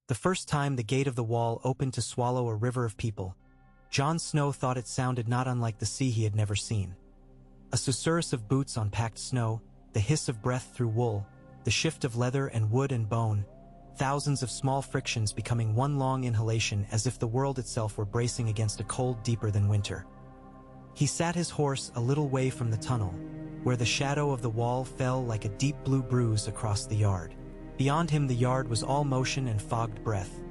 The first time the gate of the wall opened to swallow a river of people, Jon Snow thought it sounded not unlike the sea he had never seen. A susurrus of boots on packed snow, the hiss of breath through wool, the shift of leather and wood and bone, thousands of small frictions becoming one long inhalation as if the world itself were bracing against a cold deeper than winter. He sat his horse a little way from the tunnel, where the shadow of the wall fell like a deep blue bruise across the yard. Beyond him the yard was all motion and fogged breath.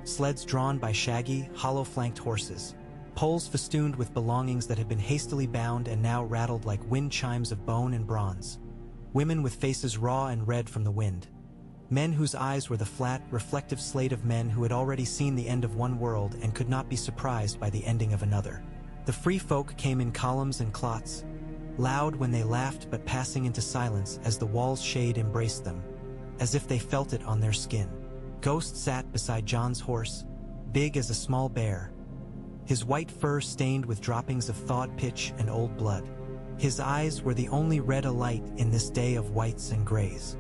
Sleds drawn by shaggy, hollow-flanked horses, poles festooned with belongings that had been hastily bound and now rattled like wind chimes of bone and bronze. Women with faces raw and red from the wind. Men whose eyes were the flat, reflective slate of men who had already seen the end of one world and could not be surprised by the ending of another. The free folk came in columns and clots, loud when they laughed but passing into silence as the wall's shade embraced them, as if they felt it on their skin. Ghost sat beside Jon's horse, big as a small bear, his white fur stained with droppings of thawed pitch and old blood. His eyes were the only red alight in this day of whites and grays.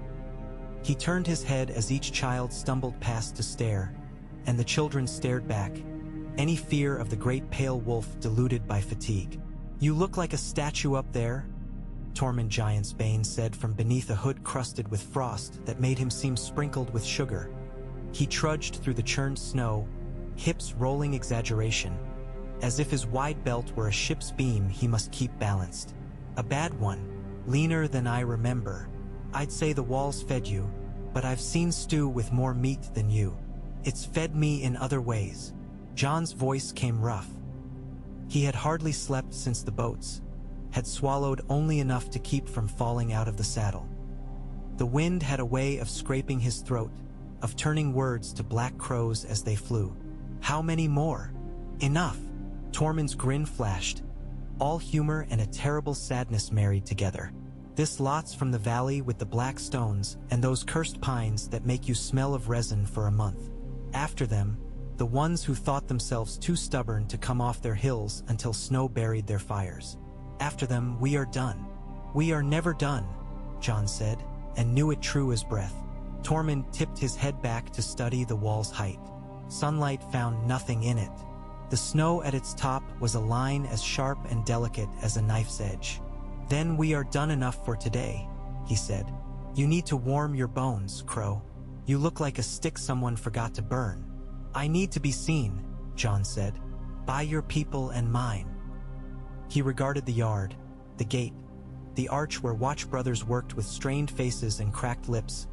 He turned his head as each child stumbled past to stare, and the children stared back, any fear of the great pale wolf diluted by fatigue. "You look like a statue up there," Tormund Giantsbane said from beneath a hood crusted with frost that made him seem sprinkled with sugar. He trudged through the churned snow, hips rolling exaggeration, as if his wide belt were a ship's beam he must keep balanced. "A bad one, leaner than I remember. I'd say the walls fed you, but I've seen stew with more meat than you. It's fed me in other ways." Jon's voice came rough. He had hardly slept since the boats, had swallowed only enough to keep from falling out of the saddle. The wind had a way of scraping his throat, of turning words to black crows as they flew. "How many more?" "Enough." Tormund's grin flashed, all humor and a terrible sadness married together. "This lot's from the valley with the black stones and those cursed pines that make you smell of resin for a month. After them, the ones who thought themselves too stubborn to come off their hills until snow buried their fires. After them, we are done." "We are never done," Jon said, and knew it true as breath. Tormund tipped his head back to study the wall's height. Sunlight found nothing in it. The snow at its top was a line as sharp and delicate as a knife's edge. "Then we are done enough for today," he said. "You need to warm your bones, Crow. You look like a stick someone forgot to burn." "I need to be seen," Jon said, "by your people and mine." He regarded the yard, the gate, the arch where watch brothers worked with strained faces and cracked lips,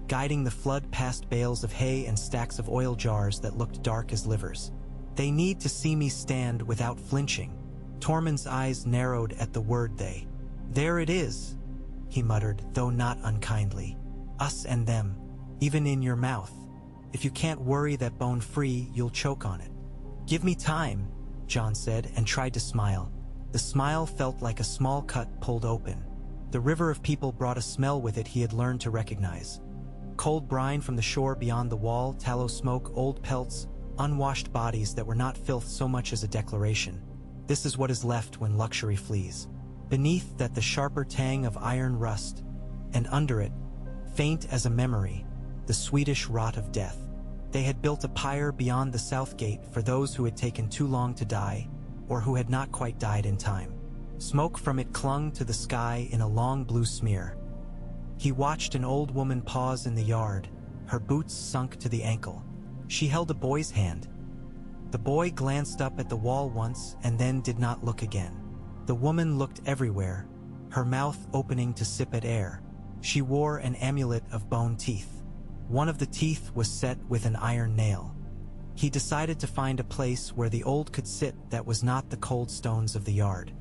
guiding the flood past bales of hay and stacks of oil jars that looked dark as livers. "They need to see me stand without flinching." Tormund's eyes narrowed at the word they. "There it is," he muttered, though not unkindly. "Us and them, even in your mouth. If you can't worry that bone free, you'll choke on it." "Give me time," Jon said, and tried to smile. The smile felt like a small cut pulled open. The river of people brought a smell with it he had learned to recognize. Cold brine from the shore beyond the wall, tallow smoke, old pelts, unwashed bodies that were not filth so much as a declaration. This is what is left when luxury flees. Beneath that the sharper tang of iron rust, and under it, faint as a memory, the Swedish rot of death. They had built a pyre beyond the south gate for those who had taken too long to die, or who had not quite died in time. Smoke from it clung to the sky in a long blue smear. He watched an old woman pause in the yard, her boots sunk to the ankle. She held a boy's hand. The boy glanced up at the wall once and then did not look again. The woman looked everywhere, her mouth opening to sip at air. She wore an amulet of bone teeth. One of the teeth was set with an iron nail. He decided to find a place where the old could sit that was not the cold stones of the yard.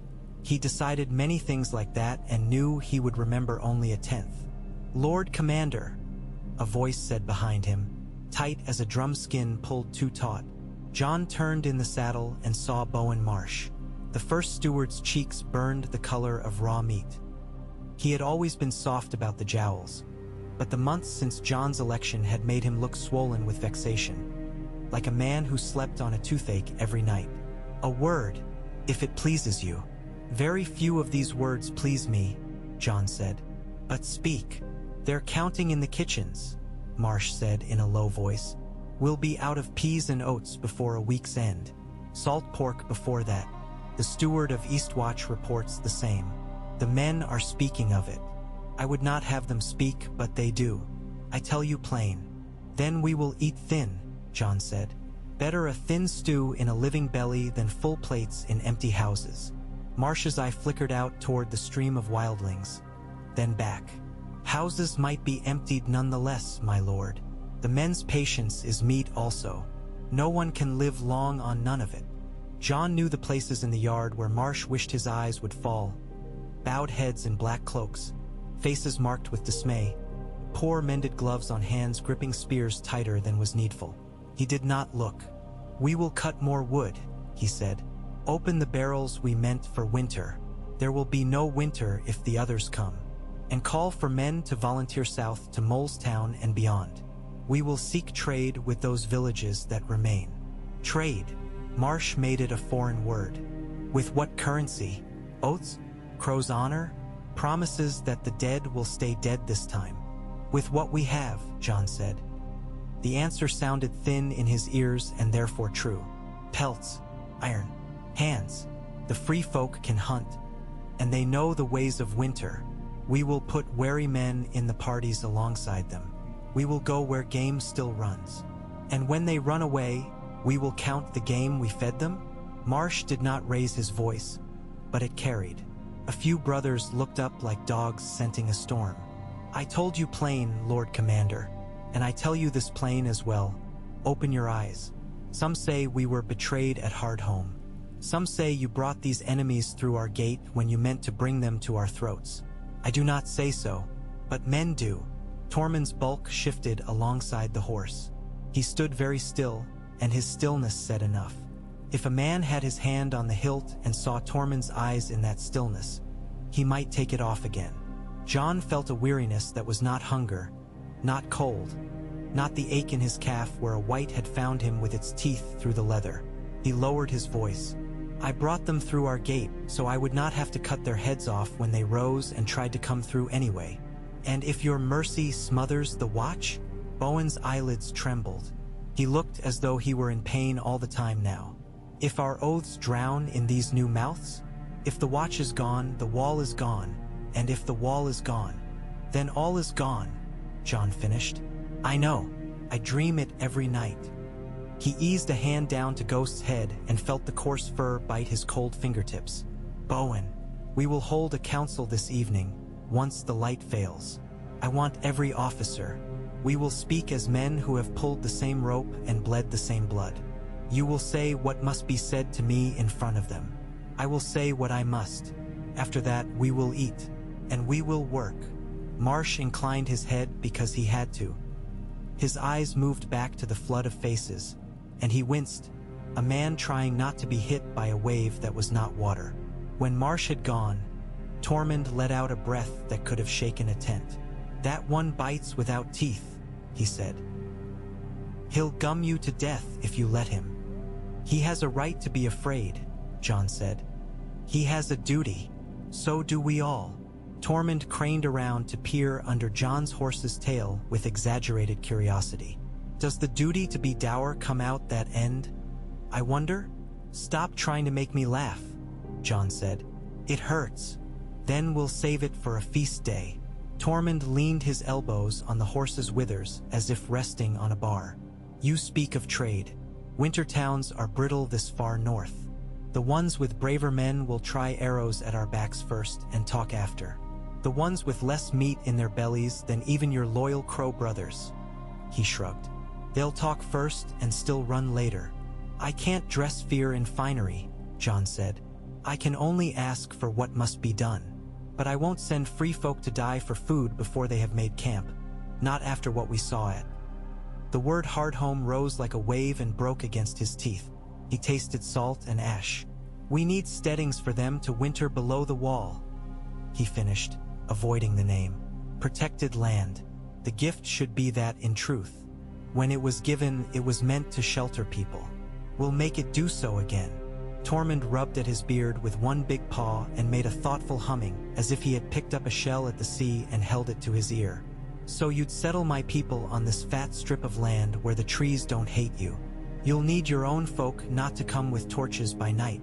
He decided many things like that and knew he would remember only a tenth. "Lord Commander," a voice said behind him, tight as a drum skin pulled too taut. Jon turned in the saddle and saw Bowen Marsh. The first steward's cheeks burned the color of raw meat. He had always been soft about the jowls, but the months since Jon's election had made him look swollen with vexation, like a man who slept on a toothache every night. "A word, if it pleases you." "Very few of these words please me," Jon said. "But speak." "They're counting in the kitchens," Marsh said in a low voice. We'll be out of peas and oats before a week's end. Salt pork before that. The steward of Eastwatch reports the same. The men are speaking of it. I would not have them speak, but they do. I tell you plain. Then we will eat thin, John said. Better a thin stew in a living belly than full plates in empty houses. Marsh's eye flickered out toward the stream of wildlings, then back. Houses might be emptied nonetheless, my lord. The men's patience is meat also. No one can live long on none of it. John knew the places in the yard where Marsh wished his eyes would fall. Bowed heads in black cloaks, faces marked with dismay, poor mended gloves on hands gripping spears tighter than was needful. He did not look. We will cut more wood, he said. Open the barrels we meant for winter. There will be no winter if the others come. And call for men to volunteer south to Molestown and beyond. We will seek trade with those villages that remain. Trade. Marsh made it a foreign word. With what currency? Oaths? Crow's honor? Promises that the dead will stay dead this time. With what we have, John said. The answer sounded thin in his ears and therefore true. Pelts, iron, hands. The free folk can hunt, and they know the ways of winter. We will put wary men in the parties alongside them. We will go where game still runs. And when they run away, we will count the game we fed them? Marsh did not raise his voice, but it carried. A few brothers looked up like dogs scenting a storm. I told you plain, Lord Commander, and I tell you this plain as well. Open your eyes. Some say we were betrayed at Hardhome. Some say you brought these enemies through our gate when you meant to bring them to our throats. I do not say so, but men do. Tormund's bulk shifted alongside the horse. He stood very still, and his stillness said enough. If a man had his hand on the hilt and saw Tormund's eyes in that stillness, he might take it off again. John felt a weariness that was not hunger, not cold, not the ache in his calf where a wight had found him with its teeth through the leather. He lowered his voice. I brought them through our gate, so I would not have to cut their heads off when they rose and tried to come through anyway. And if your mercy smothers the watch? Bowen's eyelids trembled. He looked as though he were in pain all the time now. If our oaths drown in these new mouths? If the watch is gone, the wall is gone. And if the wall is gone, then all is gone, John finished. I know. I dream it every night. He eased a hand down to Ghost's head and felt the coarse fur bite his cold fingertips. Bowen, we will hold a council this evening, once the light fails. I want every officer. We will speak as men who have pulled the same rope and bled the same blood. You will say what must be said to me in front of them. I will say what I must. After that, we will eat, and we will work. Marsh inclined his head because he had to. His eyes moved back to the flood of faces, and he winced, a man trying not to be hit by a wave that was not water. When Marsh had gone, Tormund let out a breath that could have shaken a tent. That one bites without teeth, he said. He'll gum you to death if you let him. He has a right to be afraid, John said. He has a duty. So do we all. Tormund craned around to peer under John's horse's tail with exaggerated curiosity. Does the duty to be dour come out that end? I wonder? Stop trying to make me laugh, John said. It hurts. Then we'll save it for a feast day. Tormund leaned his elbows on the horse's withers as if resting on a bar. You speak of trade. Winter towns are brittle this far north. The ones with braver men will try arrows at our backs first and talk after. The ones with less meat in their bellies than even your loyal crow brothers. He shrugged. They'll talk first and still run later. I can't dress fear in finery, John said. I can only ask for what must be done. But I won't send free folk to die for food before they have made camp. Not after what we saw it. The word Hardhome rose like a wave and broke against his teeth. He tasted salt and ash. We need steadings for them to winter below the wall, he finished, avoiding the name. Protected land. The gift should be that in truth. When it was given, it was meant to shelter people. We'll make it do so again. Tormund rubbed at his beard with one big paw and made a thoughtful humming, as if he had picked up a shell at the sea and held it to his ear. So you'd settle my people on this fat strip of land where the trees don't hate you. You'll need your own folk not to come with torches by night.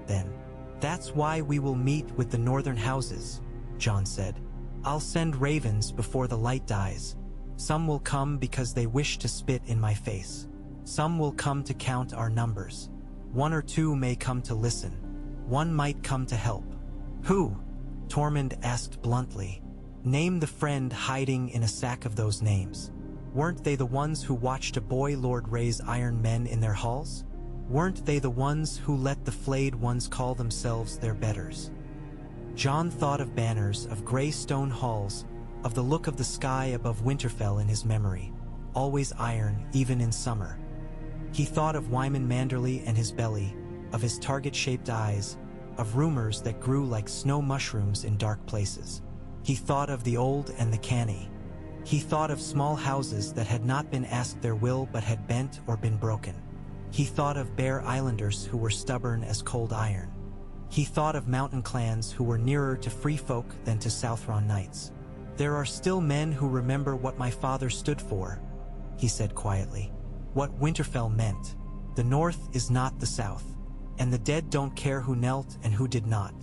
Then, that's why we will meet with the northern houses, John said. I'll send ravens before the light dies. Some will come because they wish to spit in my face. Some will come to count our numbers. 1 or 2 may come to listen. 1 might come to help. Who? Tormund asked bluntly. Name the friend hiding in a sack of those names. Weren't they the ones who watched a boy lord raise iron men in their halls? Weren't they the ones who let the flayed ones call themselves their betters? John thought of banners, of gray stone halls, of the look of the sky above Winterfell in his memory, always iron, even in summer. He thought of Wyman Manderley and his belly, of his target-shaped eyes, of rumors that grew like snow mushrooms in dark places. He thought of the old and the canny. He thought of small houses that had not been asked their will but had bent or been broken. He thought of bare islanders who were stubborn as cold iron. He thought of mountain clans who were nearer to free folk than to Southron knights. There are still men who remember what my father stood for, he said quietly. What Winterfell meant. The North is not the South, and the dead don't care who knelt and who did not.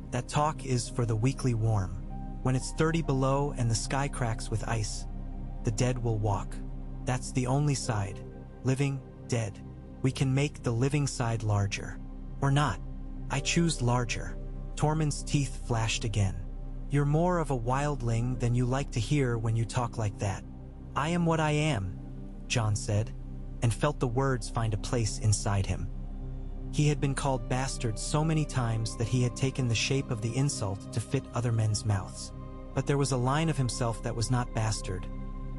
That talk is for the weakly warm. When it's 30 below and the sky cracks with ice, the dead will walk. That's the only side. Living, dead. We can make the living side larger. Or not. I choose larger. Tormund's teeth flashed again. You're more of a wildling than you like to hear when you talk like that. I am what I am, John said, and felt the words find a place inside him. He had been called bastard so many times that he had taken the shape of the insult to fit other men's mouths. But there was a line of himself that was not bastard,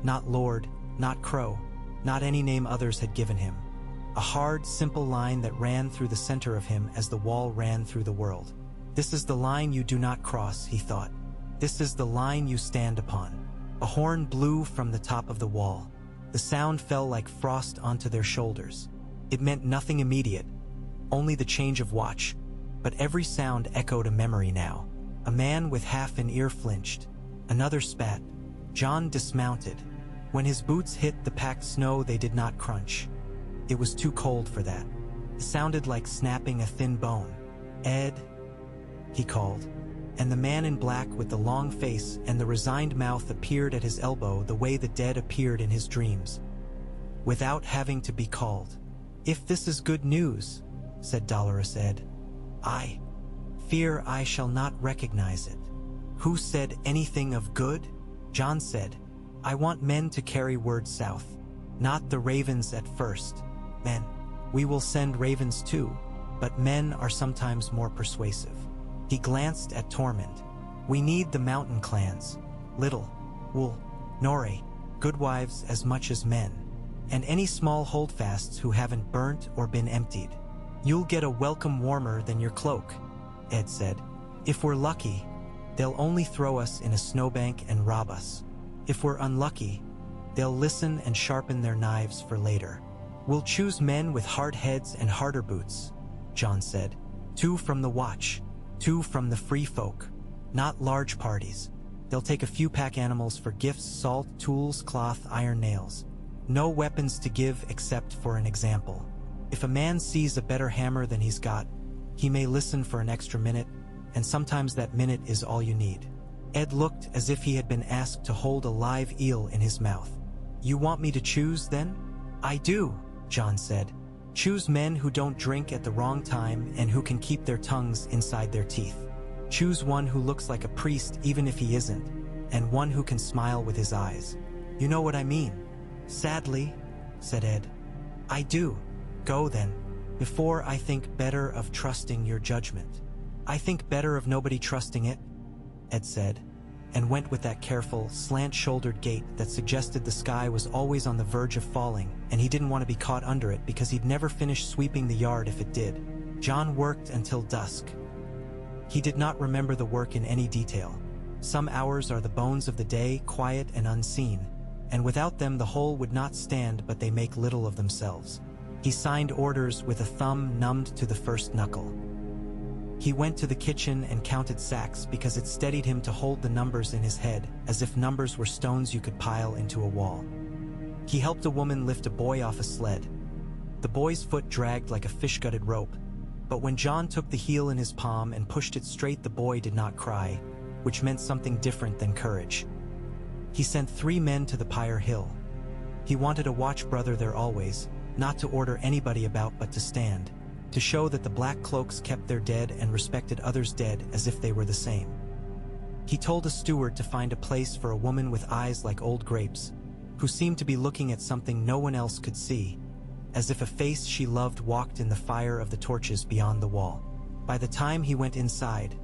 not lord, not crow, not any name others had given him. A hard, simple line that ran through the center of him as the wall ran through the world. This is the line you do not cross, he thought. This is the line you stand upon. A horn blew from the top of the wall. The sound fell like frost onto their shoulders. It meant nothing immediate, only the change of watch, but every sound echoed a memory now. A man with half an ear flinched. Another spat. John dismounted. When his boots hit the packed snow, they did not crunch. It was too cold for that. It sounded like snapping a thin bone. Ed, he called, and the man in black with the long face and the resigned mouth appeared at his elbow the way the dead appeared in his dreams, without having to be called. If this is good news, said Dolorous Ed, I fear I shall not recognize it. Who said anything of good? John said, I want men to carry word south, not the ravens at first. Men, we will send ravens too, but men are sometimes more persuasive. He glanced at Tormund. We need the mountain clans, Little, Wool, Norre, Goodwives as much as men, and any small holdfasts who haven't burnt or been emptied. You'll get a welcome warmer than your cloak, Ed said. If we're lucky, they'll only throw us in a snowbank and rob us. If we're unlucky, they'll listen and sharpen their knives for later. We'll choose men with hard heads and harder boots, John said. 2 from the watch, 2 from the free folk. Not large parties. They'll take a few pack animals for gifts, salt, tools, cloth, iron nails. No weapons to give except for an example. If a man sees a better hammer than he's got, he may listen for an extra minute, and sometimes that minute is all you need. Ed looked as if he had been asked to hold a live eel in his mouth. You want me to choose, then? I do, John said. Choose men who don't drink at the wrong time and who can keep their tongues inside their teeth. Choose one who looks like a priest even if he isn't, and one who can smile with his eyes. You know what I mean? Sadly, said Ed. I do. Go then, before I think better of trusting your judgment. I think better of nobody trusting it, Ed said, and went with that careful, slant-shouldered gait that suggested the sky was always on the verge of falling, and he didn't want to be caught under it because he'd never finish sweeping the yard if it did. John worked until dusk. He did not remember the work in any detail. Some hours are the bones of the day, quiet and unseen, and without them the whole would not stand, but they make little of themselves. He signed orders with a thumb numbed to the first knuckle. He went to the kitchen and counted sacks because it steadied him to hold the numbers in his head, as if numbers were stones you could pile into a wall. He helped a woman lift a boy off a sled. The boy's foot dragged like a fish-gutted rope, but when John took the heel in his palm and pushed it straight, the boy did not cry, which meant something different than courage. He sent 3 men to the pyre hill. He wanted a watch brother there always, not to order anybody about but to stand, to show that the black cloaks kept their dead and respected others dead as if they were the same. He told a steward to find a place for a woman with eyes like old grapes, who seemed to be looking at something no one else could see, as if a face she loved walked in the fire of the torches beyond the wall. By the time he went inside,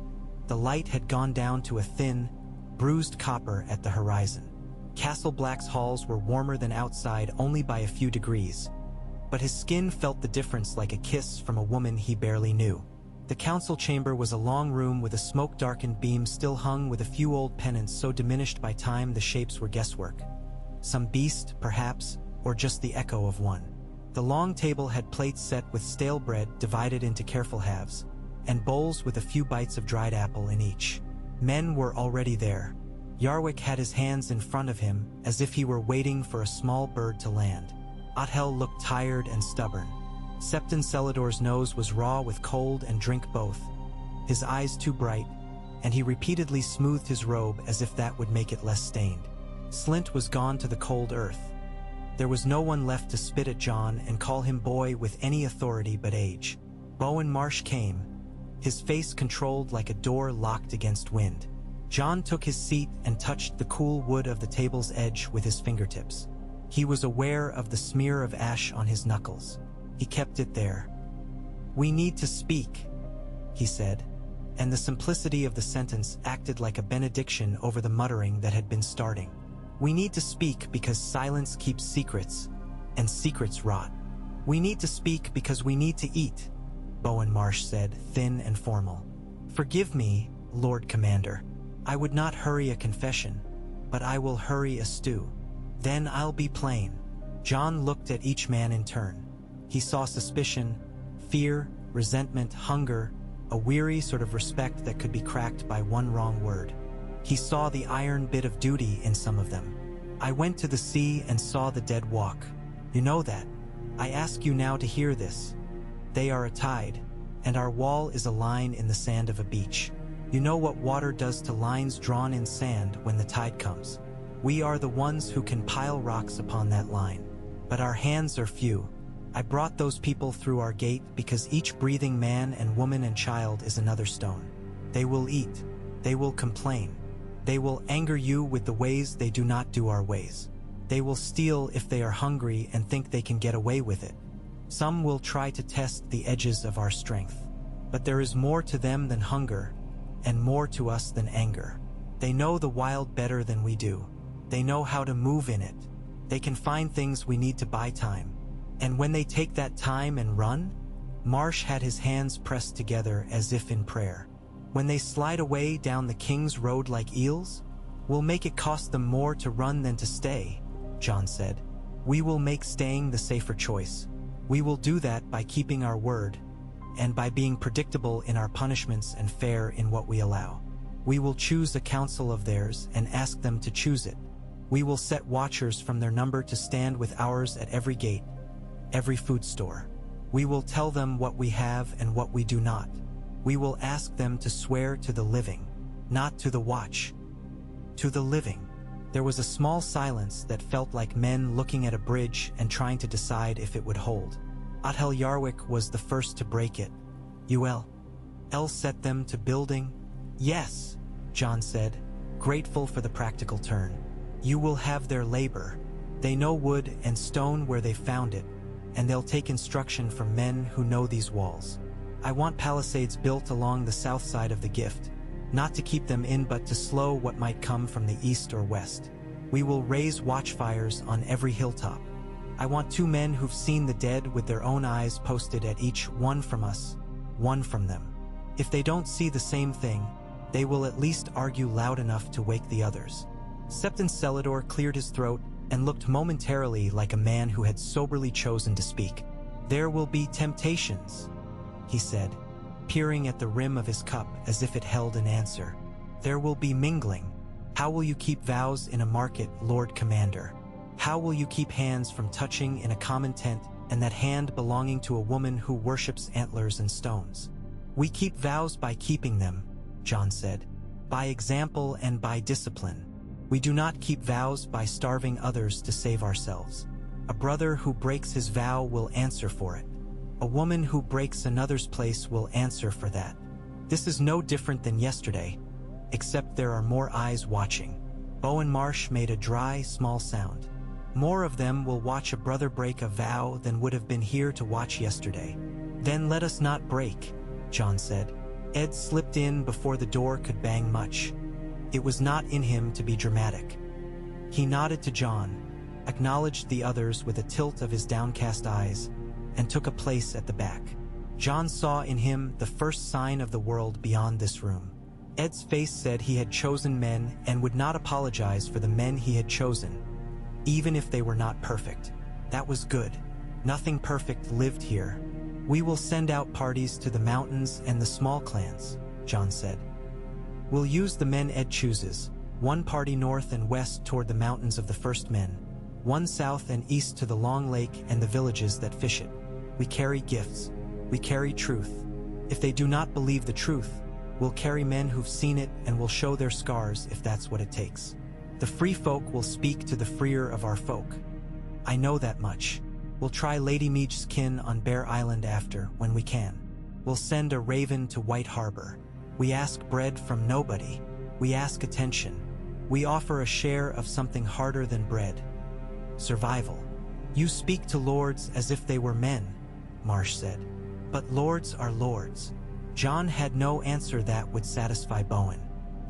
the light had gone down to a thin, bruised copper at the horizon. Castle Black's halls were warmer than outside only by a few degrees, but his skin felt the difference like a kiss from a woman he barely knew. The council chamber was a long room with a smoke-darkened beam still hung with a few old pennants so diminished by time the shapes were guesswork. Some beast, perhaps, or just the echo of one. The long table had plates set with stale bread divided into careful halves, and bowls with a few bites of dried apple in each. Men were already there. Yarwick had his hands in front of him, as if he were waiting for a small bird to land. Othel looked tired and stubborn. Septon Celador's nose was raw with cold and drink both, his eyes too bright, and he repeatedly smoothed his robe as if that would make it less stained. Slint was gone to the cold earth. There was no one left to spit at John and call him boy with any authority but age. Bowen Marsh came, his face controlled like a door locked against wind. John took his seat and touched the cool wood of the table's edge with his fingertips. He was aware of the smear of ash on his knuckles. He kept it there. "We need to speak," he said, and the simplicity of the sentence acted like a benediction over the muttering that had been starting. "We need to speak because silence keeps secrets, and secrets rot. We need to speak because we need to eat," Bowen Marsh said, thin and formal. "Forgive me, Lord Commander. I would not hurry a confession, but I will hurry a stew. Then I'll be plain." John looked at each man in turn. He saw suspicion, fear, resentment, hunger, a weary sort of respect that could be cracked by one wrong word. He saw the iron bit of duty in some of them. "I went to the sea and saw the dead walk. You know that. I ask you now to hear this. They are a tide, and our wall is a line in the sand of a beach. You know what water does to lines drawn in sand when the tide comes. We are the ones who can pile rocks upon that line. But our hands are few. I brought those people through our gate because each breathing man and woman and child is another stone. They will eat. They will complain. They will anger you with the ways they do not do our ways. They will steal if they are hungry and think they can get away with it. Some will try to test the edges of our strength. But there is more to them than hunger, and more to us than anger. They know the wild better than we do. They know how to move in it. They can find things we need to buy time. And when they take that time and run," Marsh had his hands pressed together as if in prayer. "When they slide away down the King's Road like eels, we'll make it cost them more to run than to stay," John said. "We will make staying the safer choice. We will do that by keeping our word, and by being predictable in our punishments and fair in what we allow. We will choose a council of theirs and ask them to choose it. We will set watchers from their number to stand with ours at every gate, every food store. We will tell them what we have and what we do not. We will ask them to swear to the living, not to the watch, to the living." There was a small silence that felt like men looking at a bridge and trying to decide if it would hold. Othel Yarwick was the first to break it. "El set them to building?" "Yes," John said, grateful for the practical turn. "You will have their labor. They know wood and stone where they found it, and they'll take instruction from men who know these walls. I want palisades built along the south side of the gift, not to keep them in but to slow what might come from the east or west. We will raise watchfires on every hilltop. I want 2 men who've seen the dead with their own eyes posted at each, one from us, one from them. If they don't see the same thing, they will at least argue loud enough to wake the others." Septon Celador cleared his throat and looked momentarily like a man who had soberly chosen to speak. "There will be temptations," he said. peering at the rim of his cup as if it held an answer. There will be mingling. How will you keep vows in a market, Lord Commander? How will you keep hands from touching in a common tent, and that hand belonging to a woman who worships antlers and stones? We keep vows by keeping them, Jon said. By example and by discipline. We do not keep vows by starving others to save ourselves. A brother who breaks his vow will answer for it. A woman who breaks another's place will answer for that. This is no different than yesterday, except there are more eyes watching. Bowen Marsh made a dry, small sound. More of them will watch a brother break a vow than would have been here to watch yesterday. Then let us not break, Jon said. Ed slipped in before the door could bang much. It was not in him to be dramatic. He nodded to Jon, acknowledged the others with a tilt of his downcast eyes, and took a place at the back. Jon saw in him the first sign of the world beyond this room. Ed's face said he had chosen men and would not apologize for the men he had chosen, even if they were not perfect. That was good. Nothing perfect lived here. We will send out parties to the mountains and the small clans, Jon said. We'll use the men Ed chooses, one party north and west toward the mountains of the first men, one south and east to the long lake and the villages that fish it. We carry gifts. We carry truth. If they do not believe the truth, we'll carry men who've seen it and will show their scars if that's what it takes. The free folk will speak to the freer of our folk. I know that much. We'll try Lady Meech's kin on Bear Island after, when we can. We'll send a raven to White Harbor. We ask bread from nobody. We ask attention. We offer a share of something harder than bread. Survival. You speak to lords as if they were men, Marsh said. But lords are lords. Jon had no answer that would satisfy Bowen.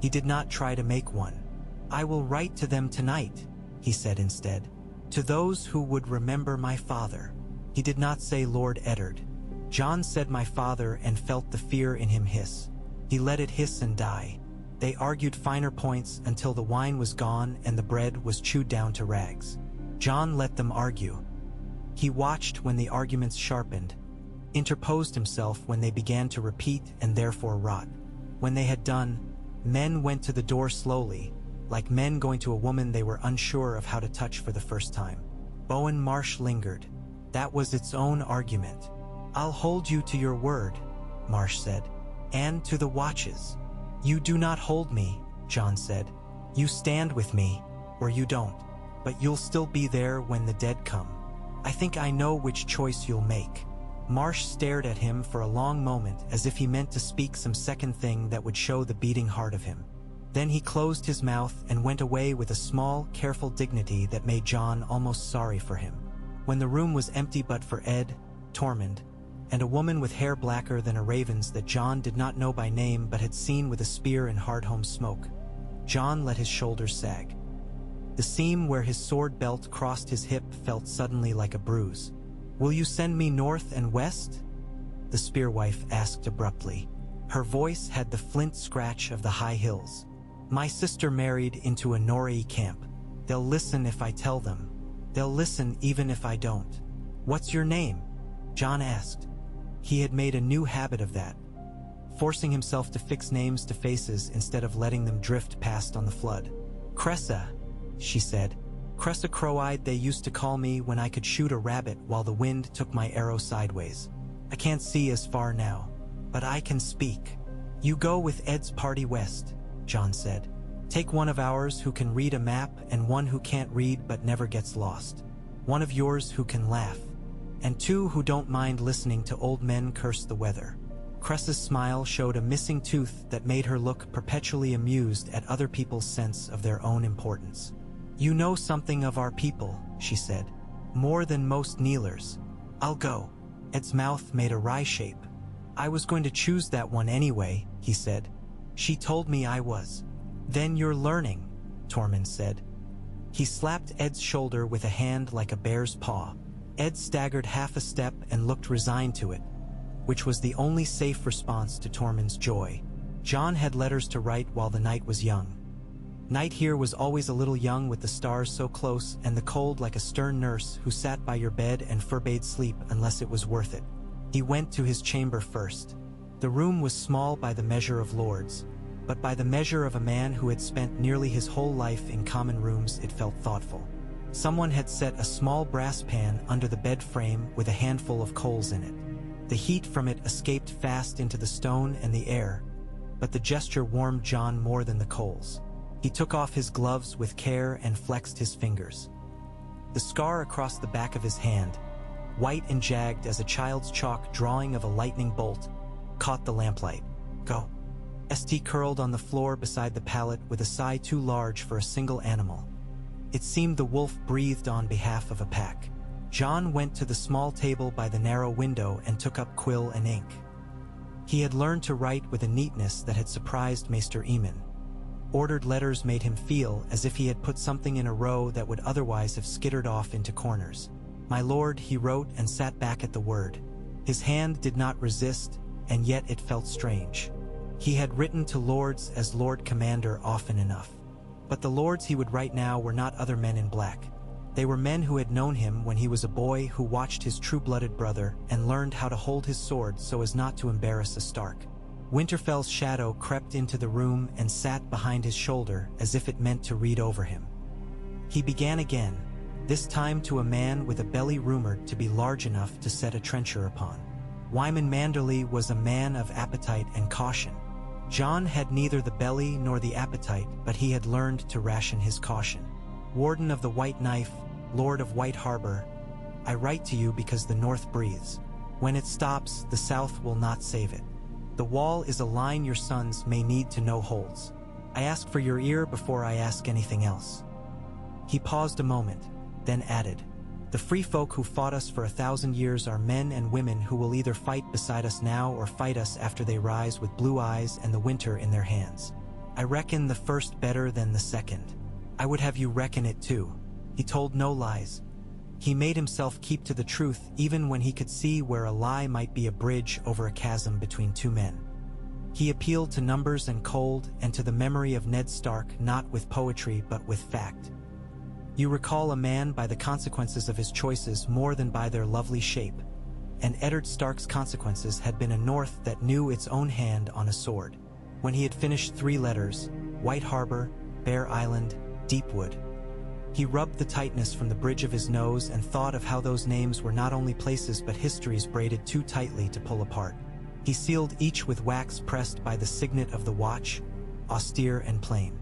He did not try to make one. I will write to them tonight, he said instead. To those who would remember my father. He did not say Lord Eddard. Jon said my father and felt the fear in him hiss. He let it hiss and die. They argued finer points until the wine was gone and the bread was chewed down to rags. Jon let them argue. He watched when the arguments sharpened, interposed himself when they began to repeat and therefore rot. When they had done, men went to the door slowly, like men going to a woman they were unsure of how to touch for the first time. Bowen Marsh lingered. That was its own argument. I'll hold you to your word, Marsh said. And to the watches. You do not hold me, Jon said. You stand with me, or you don't. But you'll still be there when the dead come. I think I know which choice you'll make. Marsh stared at him for a long moment as if he meant to speak some second thing that would show the beating heart of him. Then he closed his mouth and went away with a small, careful dignity that made Jon almost sorry for him. When the room was empty but for Ed, Tormund, and a woman with hair blacker than a raven's that Jon did not know by name but had seen with a spear in Hardhome smoke, Jon let his shoulders sag. The seam where his sword belt crossed his hip felt suddenly like a bruise. Will you send me north and west? The spearwife asked abruptly. Her voice had the flint scratch of the high hills. My sister married into a Norrie camp. They'll listen if I tell them. They'll listen even if I don't. What's your name? Jon asked. He had made a new habit of that, forcing himself to fix names to faces instead of letting them drift past on the flood. Cressa, she said. Cressa Crow-Eyed they used to call me when I could shoot a rabbit while the wind took my arrow sideways. I can't see as far now, but I can speak. You go with Ed's party west, Jon said. Take one of ours who can read a map and one who can't read but never gets lost. One of yours who can laugh. And two who don't mind listening to old men curse the weather. Cressa's smile showed a missing tooth that made her look perpetually amused at other people's sense of their own importance. You know something of our people, she said. More than most kneelers. I'll go. Ed's mouth made a wry shape. I was going to choose that one anyway, he said. She told me I was. Then you're learning, Tormund said. He slapped Ed's shoulder with a hand like a bear's paw. Ed staggered half a step and looked resigned to it, which was the only safe response to Tormund's joy. Jon had letters to write while the night was young. Night here was always a little young with the stars so close and the cold like a stern nurse who sat by your bed and forbade sleep unless it was worth it. He went to his chamber first. The room was small by the measure of lords, but by the measure of a man who had spent nearly his whole life in common rooms it felt thoughtful. Someone had set a small brass pan under the bed frame with a handful of coals in it. The heat from it escaped fast into the stone and the air, but the gesture warmed John more than the coals. He took off his gloves with care and flexed his fingers. The scar across the back of his hand, white and jagged as a child's chalk drawing of a lightning bolt, caught the lamplight. "Go." St curled on the floor beside the pallet with a sigh too large for a single animal. It seemed the wolf breathed on behalf of a pack. John went to the small table by the narrow window and took up quill and ink. He had learned to write with a neatness that had surprised Maester Eamon. Ordered letters made him feel as if he had put something in a row that would otherwise have skittered off into corners. "My lord," he wrote and sat back at the word. His hand did not resist, and yet it felt strange. He had written to lords as Lord Commander often enough. But the lords he would write now were not other men in black. They were men who had known him when he was a boy, who watched his true-blooded brother and learned how to hold his sword so as not to embarrass a Stark. Winterfell's shadow crept into the room and sat behind his shoulder as if it meant to read over him. He began again, this time to a man with a belly rumored to be large enough to set a trencher upon. Wyman Manderley was a man of appetite and caution. John had neither the belly nor the appetite, but he had learned to ration his caution. "Warden of the White Knife, Lord of White Harbor, I write to you because the North breathes. When it stops, the South will not save it. The wall is a line your sons may need to know holds. I ask for your ear before I ask anything else." He paused a moment, then added, "The free folk who fought us for 1,000 years are men and women who will either fight beside us now or fight us after they rise with blue eyes and the winter in their hands. I reckon the first better than the second. I would have you reckon it too." He told no lies. He made himself keep to the truth even when he could see where a lie might be a bridge over a chasm between two men. He appealed to numbers and cold and to the memory of Ned Stark, not with poetry but with fact. You recall a man by the consequences of his choices more than by their lovely shape, and Eddard Stark's consequences had been a North that knew its own hand on a sword. When he had finished 3 letters, White Harbor, Bear Island, Deepwood, he rubbed the tightness from the bridge of his nose and thought of how those names were not only places but histories braided too tightly to pull apart. He sealed each with wax pressed by the signet of the watch, austere and plain.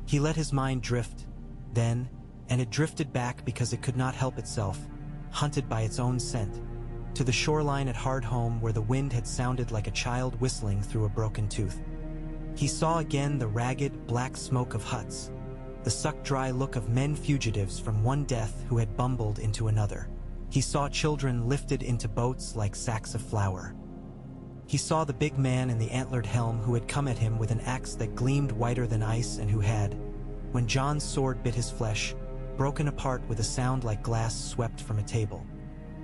He let his mind drift, then, and it drifted back because it could not help itself, hunted by its own scent, to the shoreline at Hardhome where the wind had sounded like a child whistling through a broken tooth. He saw again the ragged, black smoke of huts, the suck-dry look of men fugitives from one death who had bumbled into another. He saw children lifted into boats like sacks of flour. He saw the big man in the antlered helm who had come at him with an axe that gleamed whiter than ice and who had, when John's sword bit his flesh, broken apart with a sound like glass swept from a table.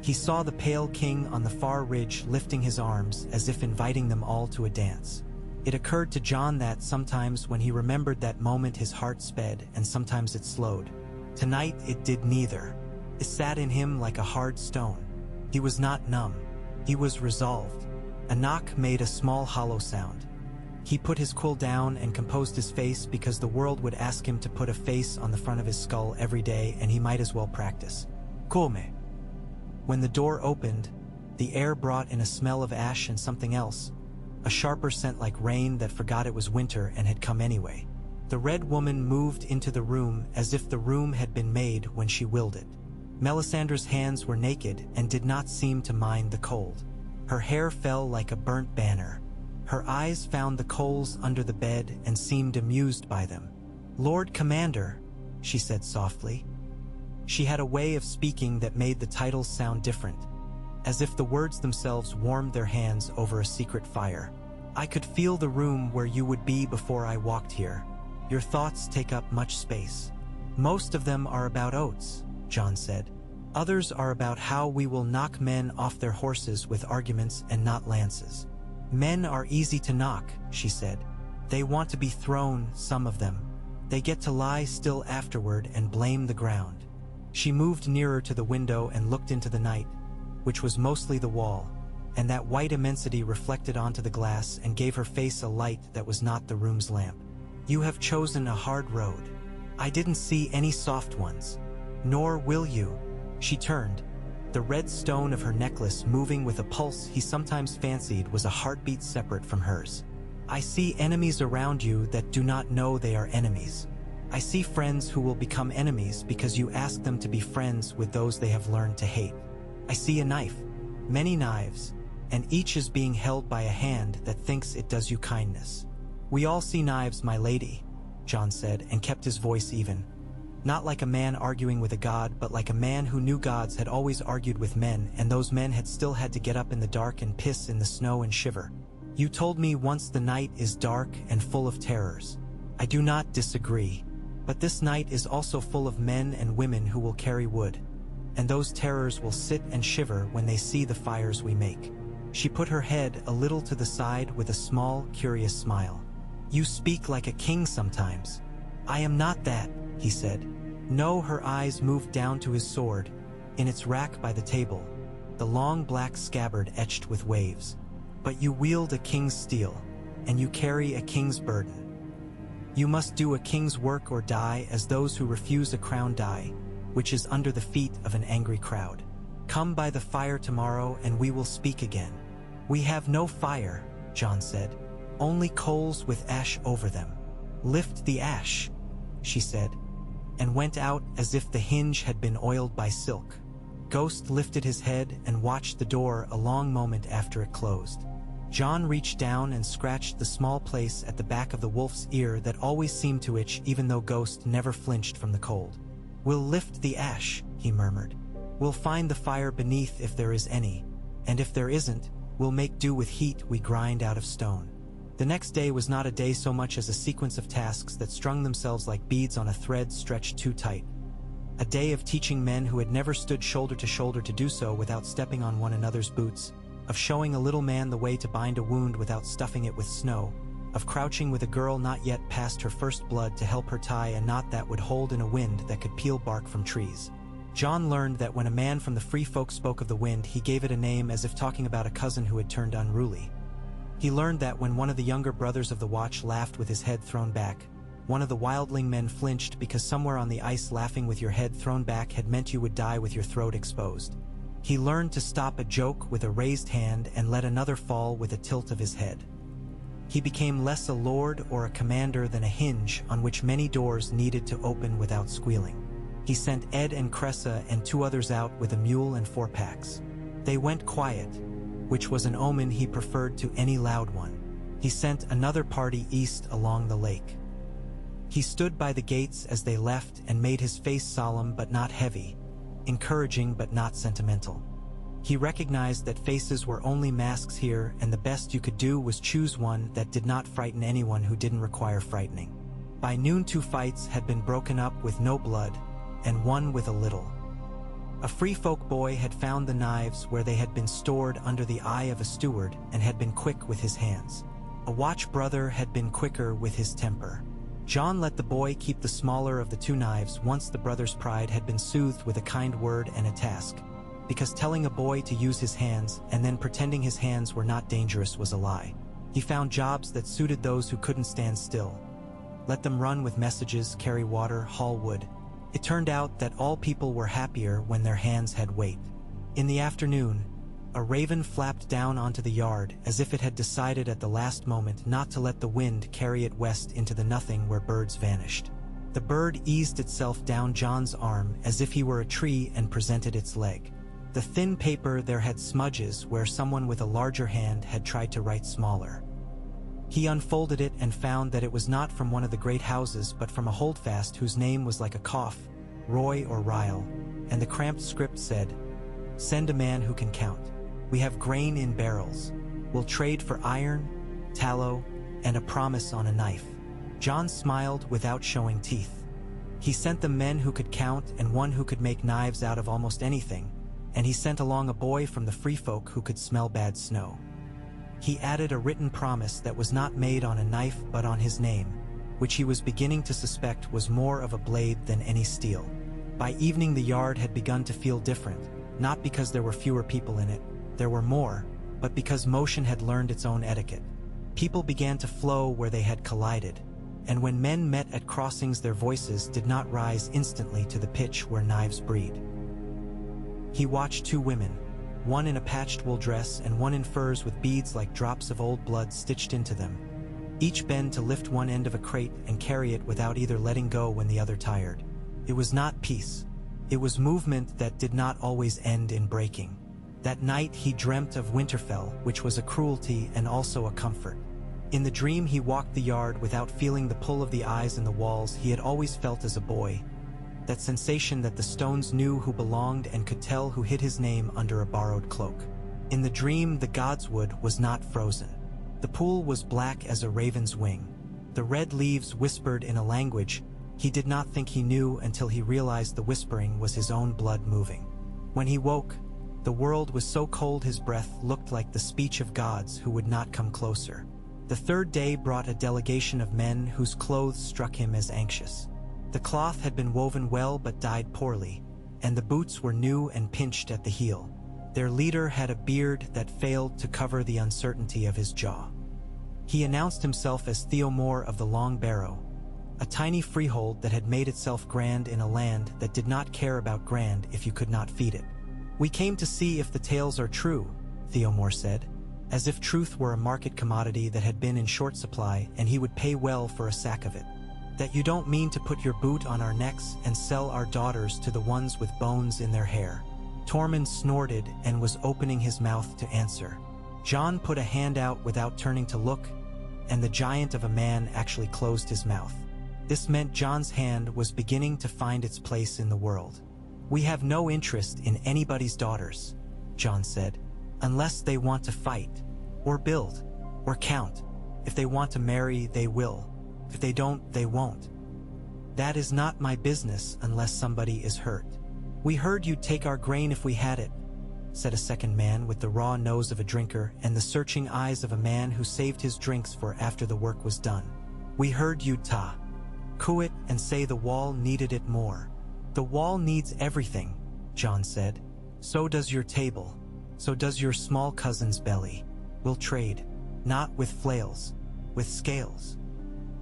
He saw the pale king on the far ridge lifting his arms as if inviting them all to a dance. It occurred to John that sometimes when he remembered that moment his heart sped and sometimes it slowed. Tonight it did neither. It sat in him like a hard stone. He was not numb. He was resolved. A knock made a small hollow sound. He put his quill down and composed his face because the world would ask him to put a face on the front of his skull every day and he might as well practice. Come. When the door opened, the air brought in a smell of ash and something else, a sharper scent like rain that forgot it was winter and had come anyway. The Red Woman moved into the room as if the room had been made when she willed it. Melisandre's hands were naked and did not seem to mind the cold. Her hair fell like a burnt banner. Her eyes found the coals under the bed and seemed amused by them. "Lord Commander," she said softly. She had a way of speaking that made the titles sound different, as if the words themselves warmed their hands over a secret fire. "I could feel the room where you would be before I walked here. Your thoughts take up much space. Most of them are about oats," John said. "Others are about how we will knock men off their horses with arguments and not lances." "Men are easy to knock," she said. "They want to be thrown, some of them. They get to lie still afterward and blame the ground." She moved nearer to the window and looked into the night, which was mostly the wall, and that white immensity reflected onto the glass and gave her face a light that was not the room's lamp. "You have chosen a hard road. I didn't see any soft ones. Nor will you." She turned, the red stone of her necklace moving with a pulse he sometimes fancied was a heartbeat separate from hers. "I see enemies around you that do not know they are enemies. I see friends who will become enemies because you ask them to be friends with those they have learned to hate. I see a knife, many knives, and each is being held by a hand that thinks it does you kindness." "We all see knives, my lady," John said, and kept his voice even. Not like a man arguing with a god, but like a man who knew gods had always argued with men, and those men had still had to get up in the dark and piss in the snow and shiver. "You told me once the night is dark and full of terrors. I do not disagree. But this night is also full of men and women who will carry wood. And those terrors will sit and shiver when they see the fires we make." She put her head a little to the side with a small, curious smile. "You speak like a king sometimes." "I am not that," he said. No, her eyes moved down to his sword, in its rack by the table, the long black scabbard etched with waves. "But you wield a king's steel, and you carry a king's burden. You must do a king's work or die as those who refuse a crown die, which is under the feet of an angry crowd. Come by the fire tomorrow and we will speak again." "We have no fire," John said, "only coals with ash over them." "Lift the ash," she said, and went out as if the hinge had been oiled by silk. Ghost lifted his head and watched the door a long moment after it closed. John reached down and scratched the small place at the back of the wolf's ear that always seemed to itch even though Ghost never flinched from the cold. "We'll lift the ash," he murmured. "We'll find the fire beneath if there is any, and if there isn't, we'll make do with heat we grind out of stone." The next day was not a day so much as a sequence of tasks that strung themselves like beads on a thread stretched too tight. A day of teaching men who had never stood shoulder to shoulder to do so without stepping on one another's boots, of showing a little man the way to bind a wound without stuffing it with snow, of crouching with a girl not yet past her first blood to help her tie a knot that would hold in a wind that could peel bark from trees. John learned that when a man from the free folk spoke of the wind, he gave it a name as if talking about a cousin who had turned unruly. He learned that when one of the younger brothers of the watch laughed with his head thrown back, one of the Wildling men flinched because somewhere on the ice laughing with your head thrown back had meant you would die with your throat exposed. He learned to stop a joke with a raised hand and let another fall with a tilt of his head. He became less a lord or a commander than a hinge on which many doors needed to open without squealing. He sent Ed and Cressa and 2 others out with a mule and 4 packs. They went quiet, which was an omen he preferred to any loud one. He sent another party east along the lake. He stood by the gates as they left and made his face solemn but not heavy, encouraging but not sentimental. He recognized that faces were only masks here, and the best you could do was choose one that did not frighten anyone who didn't require frightening. By noon 2 fights had been broken up with no blood, and one with a little. A free folk boy had found the knives where they had been stored under the eye of a steward and had been quick with his hands. A watch brother had been quicker with his temper. John let the boy keep the smaller of the 2 knives once the brother's pride had been soothed with a kind word and a task, because telling a boy to use his hands and then pretending his hands were not dangerous was a lie. He found jobs that suited those who couldn't stand still. Let them run with messages, carry water, haul wood. It turned out that all people were happier when their hands had weight. In the afternoon, a raven flapped down onto the yard as if it had decided at the last moment not to let the wind carry it west into the nothing where birds vanished. The bird eased itself down John's arm as if he were a tree and presented its leg. The thin paper there had smudges where someone with a larger hand had tried to write smaller. He unfolded it and found that it was not from one of the great houses but from a holdfast whose name was like a cough, Roy or Ryle, and the cramped script said, "Send a man who can count. We have grain in barrels. We'll trade for iron, tallow, and a promise on a knife." John smiled without showing teeth. He sent them men who could count and one who could make knives out of almost anything, and he sent along a boy from the free folk who could smell bad snow. He added a written promise that was not made on a knife but on his name, which he was beginning to suspect was more of a blade than any steel. By evening the yard had begun to feel different, not because there were fewer people in it, there were more, but because motion had learned its own etiquette. People began to flow where they had collided, and when men met at crossings their voices did not rise instantly to the pitch where knives breed. He watched two women, one in a patched wool dress and one in furs with beads like drops of old blood stitched into them, each bend to lift one end of a crate and carry it without either letting go when the other tired. It was not peace. It was movement that did not always end in breaking. That night he dreamt of Winterfell, which was a cruelty and also a comfort. In the dream he walked the yard without feeling the pull of the eyes and the walls he had always felt as a boy. That sensation that the stones knew who belonged and could tell who hid his name under a borrowed cloak. In the dream, the godswood was not frozen. The pool was black as a raven's wing. The red leaves whispered in a language he did not think he knew until he realized the whispering was his own blood moving. When he woke, the world was so cold his breath looked like the speech of gods who would not come closer. The third day brought a delegation of men whose clothes struck him as anxious. The cloth had been woven well but dyed poorly, and the boots were new and pinched at the heel. Their leader had a beard that failed to cover the uncertainty of his jaw. He announced himself as Theomore of the Long Barrow, a tiny freehold that had made itself grand in a land that did not care about grand if you could not feed it. "We came to see if the tales are true," Theomore said, as if truth were a market commodity that had been in short supply and he would pay well for a sack of it. "That you don't mean to put your boot on our necks and sell our daughters to the ones with bones in their hair." Tormund snorted and was opening his mouth to answer. Jon put a hand out without turning to look, and the giant of a man actually closed his mouth. This meant Jon's hand was beginning to find its place in the world. "We have no interest in anybody's daughters," Jon said, "unless they want to fight, or build, or count. If they want to marry, they will. If they don't, they won't. That is not my business unless somebody is hurt." "We heard you'd take our grain if we had it," said a second man with the raw nose of a drinker and the searching eyes of a man who saved his drinks for after the work was done. "We heard you'd coo it and say the wall needed it more." "The wall needs everything," Jon said. "So does your table. So does your small cousin's belly. We'll trade. Not with flails. With scales."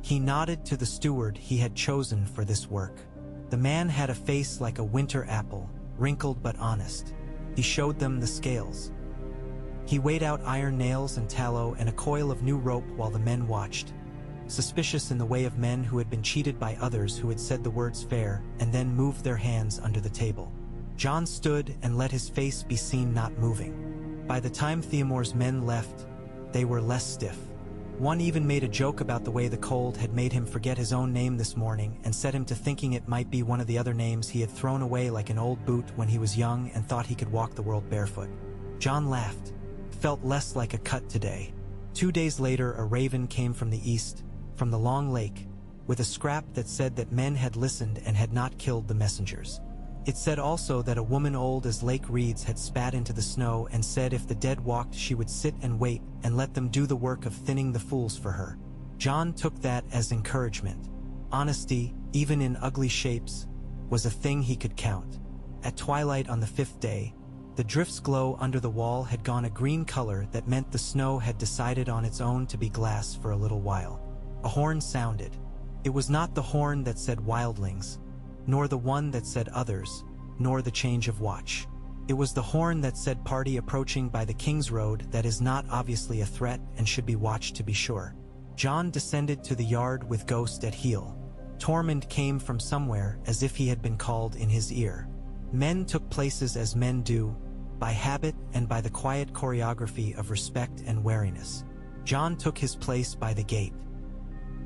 He nodded to the steward he had chosen for this work. The man had a face like a winter apple, wrinkled but honest. He showed them the scales. He weighed out iron nails and tallow and a coil of new rope while the men watched, suspicious in the way of men who had been cheated by others who had said the words fair and then moved their hands under the table. Jon stood and let his face be seen not moving. By the time Theomore's men left, they were less stiff. One even made a joke about the way the cold had made him forget his own name this morning and set him to thinking it might be one of the other names he had thrown away like an old boot when he was young and thought he could walk the world barefoot. Jon laughed. Felt less like a cut today. 2 days later, a raven came from the east, from the long lake, with a scrap that said that men had listened and had not killed the messengers. It said also that a woman old as lake reeds had spat into the snow and said if the dead walked she would sit and wait and let them do the work of thinning the fools for her. Jon took that as encouragement. Honesty, even in ugly shapes, was a thing he could count. At twilight on the 5th day, the drift's glow under the wall had gone a green color that meant the snow had decided on its own to be glass for a little while. A horn sounded. It was not the horn that said Wildlings, nor the one that said others, nor the change of watch. It was the horn that said party approaching by the King's Road that is not obviously a threat and should be watched to be sure. Jon descended to the yard with Ghost at heel. Tormund came from somewhere as if he had been called in his ear. Men took places as men do, by habit and by the quiet choreography of respect and wariness. Jon took his place by the gate.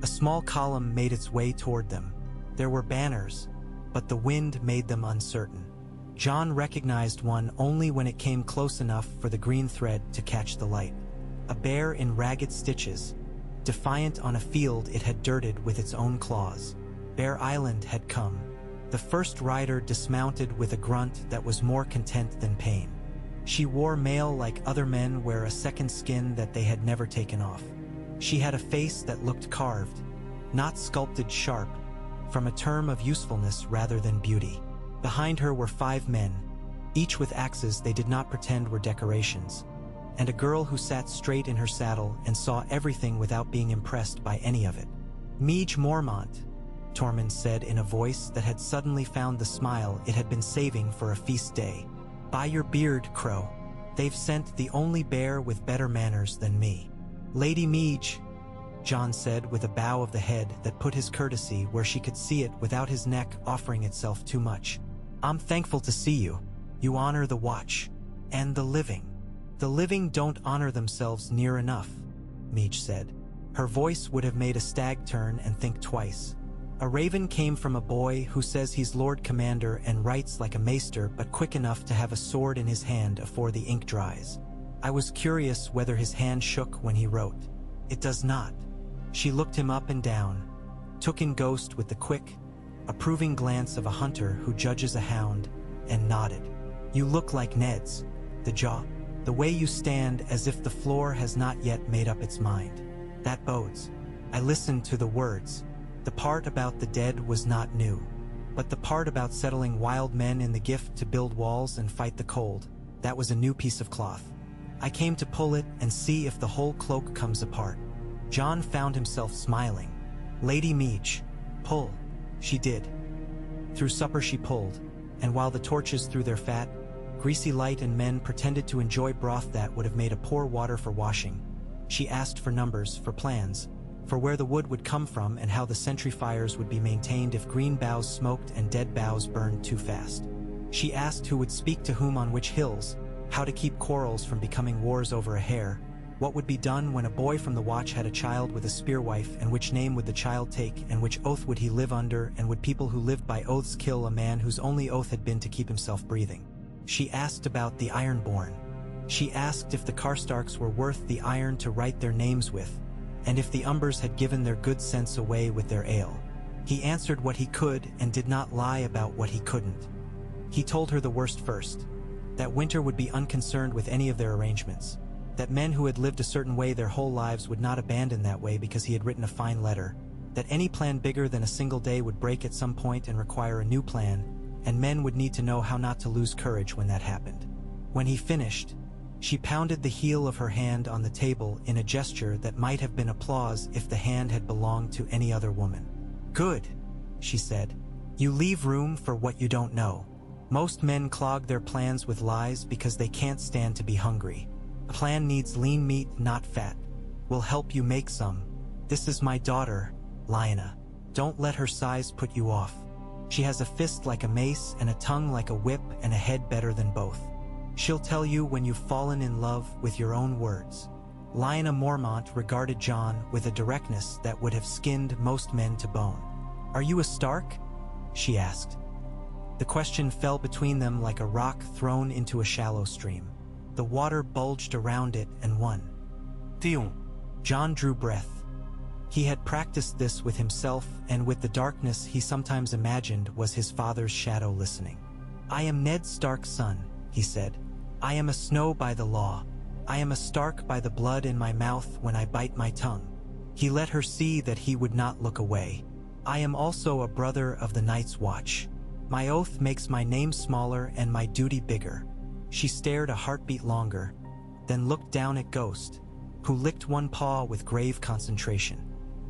A small column made its way toward them. There were banners, but the wind made them uncertain. Jon recognized one only when it came close enough for the green thread to catch the light. A bear in ragged stitches, defiant on a field it had dirted with its own claws. Bear Island had come. The first rider dismounted with a grunt that was more content than pain. She wore mail like other men wear a second skin that they had never taken off. She had a face that looked carved, not sculpted sharp, from a term of usefulness rather than beauty. Behind her were 5 men, each with axes they did not pretend were decorations. and a girl who sat straight in her saddle and saw everything without being impressed by any of it. "Meej Mormont," Tormund said in a voice that had suddenly found the smile it had been saving for a feast day. "By your beard, Crow. They've sent the only bear with better manners than me." "Lady Meej," Jon said with a bow of the head that put his courtesy where she could see it without his neck offering itself too much. "I'm thankful to see you. You honor the Watch. And the living." "The living don't honor themselves near enough," Meej said. Her voice would have made a stag turn and think twice. "A raven came from a boy who says he's Lord Commander and writes like a maester but quick enough to have a sword in his hand afore the ink dries. I was curious whether his hand shook when he wrote. It does not." She looked him up and down, took in Ghost with the quick, approving glance of a hunter who judges a hound, and nodded. "You look like Ned's. The jaw, the way you stand as if the floor has not yet made up its mind. That bodes." I listened to the words. The part about the dead was not new, but the part about settling wild men in the gift to build walls and fight the cold, that was a new piece of cloth. I came to pull it and see if the whole cloak comes apart. Jon found himself smiling. "Lady Meej, pull." She did. Through supper she pulled, and while the torches threw their fat, greasy light and men pretended to enjoy broth that would have made a poor water for washing, she asked for numbers, for plans, for where the wood would come from and how the sentry fires would be maintained if green boughs smoked and dead boughs burned too fast. She asked who would speak to whom on which hills, how to keep quarrels from becoming wars over a hair, what would be done when a boy from the Watch had a child with a spearwife, and which name would the child take, and which oath would he live under, and would people who lived by oaths kill a man whose only oath had been to keep himself breathing. She asked about the Ironborn. She asked if the Karstarks were worth the iron to write their names with, and if the Umbers had given their good sense away with their ale. He answered what he could and did not lie about what he couldn't. He told her the worst first, that Winter would be unconcerned with any of their arrangements, that men who had lived a certain way their whole lives would not abandon that way because he had written a fine letter, that any plan bigger than a single day would break at some point and require a new plan, and men would need to know how not to lose courage when that happened. When he finished, she pounded the heel of her hand on the table in a gesture that might have been applause if the hand had belonged to any other woman. "Good," she said. "You leave room for what you don't know. Most men clog their plans with lies because they can't stand to be hungry. A plan needs lean meat, not fat. We'll help you make some. This is my daughter, Lyanna. Don't let her size put you off. She has a fist like a mace and a tongue like a whip and a head better than both. She'll tell you when you've fallen in love with your own words." Lyanna Mormont regarded Jon with a directness that would have skinned most men to bone. "Are you a Stark?" she asked. The question fell between them like a rock thrown into a shallow stream. The water bulged around it and won. "Theon." Jon drew breath. He had practiced this with himself and with the darkness he sometimes imagined was his father's shadow listening. "I am Ned Stark's son," he said. "I am a Snow by the law. I am a Stark by the blood in my mouth when I bite my tongue." He let her see that he would not look away. "I am also a brother of the Night's Watch. My oath makes my name smaller and my duty bigger." She stared a heartbeat longer, then looked down at Ghost, who licked one paw with grave concentration.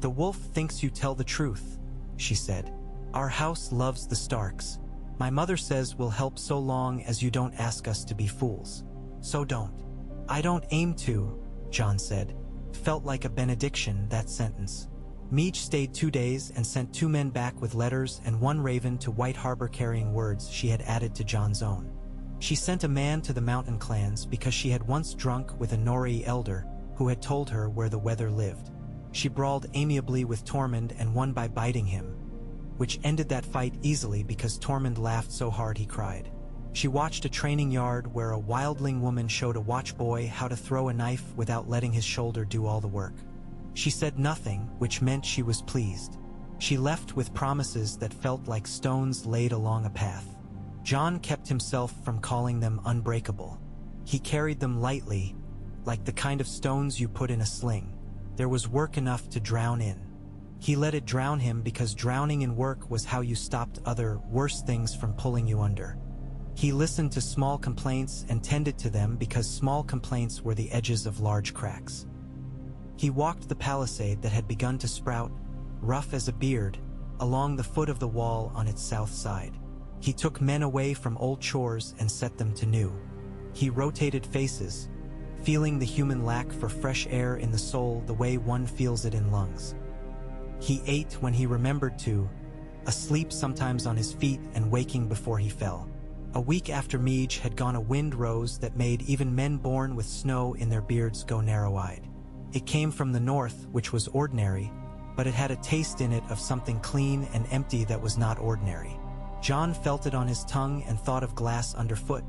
"The wolf thinks you tell the truth," she said. "Our house loves the Starks. My mother says we'll help so long as you don't ask us to be fools. So don't." "I don't aim to," Jon said. Felt like a benediction, that sentence. Meej stayed 2 days and sent 2 men back with letters and 1 raven to White Harbor carrying words she had added to Jon's own. She sent a man to the mountain clans because she had once drunk with a Nori elder who had told her where the weather lived. She brawled amiably with Tormund and won by biting him, which ended that fight easily because Tormund laughed so hard he cried. She watched a training yard where a wildling woman showed a watch boy how to throw a knife without letting his shoulder do all the work. She said nothing, which meant she was pleased. She left with promises that felt like stones laid along a path. Jon kept himself from calling them unbreakable. He carried them lightly, like the kind of stones you put in a sling. There was work enough to drown in. He let it drown him because drowning in work was how you stopped other, worse things from pulling you under. He listened to small complaints and tended to them because small complaints were the edges of large cracks. He walked the palisade that had begun to sprout, rough as a beard, along the foot of the wall on its south side. He took men away from old chores and set them to new. He rotated faces, feeling the human lack for fresh air in the soul the way one feels it in lungs. He ate when he remembered to, asleep sometimes on his feet and waking before he fell. A week after Miege had gone, a wind rose that made even men born with snow in their beards go narrow-eyed. It came from the north, which was ordinary, but it had a taste in it of something clean and empty that was not ordinary. John felt it on his tongue and thought of glass underfoot,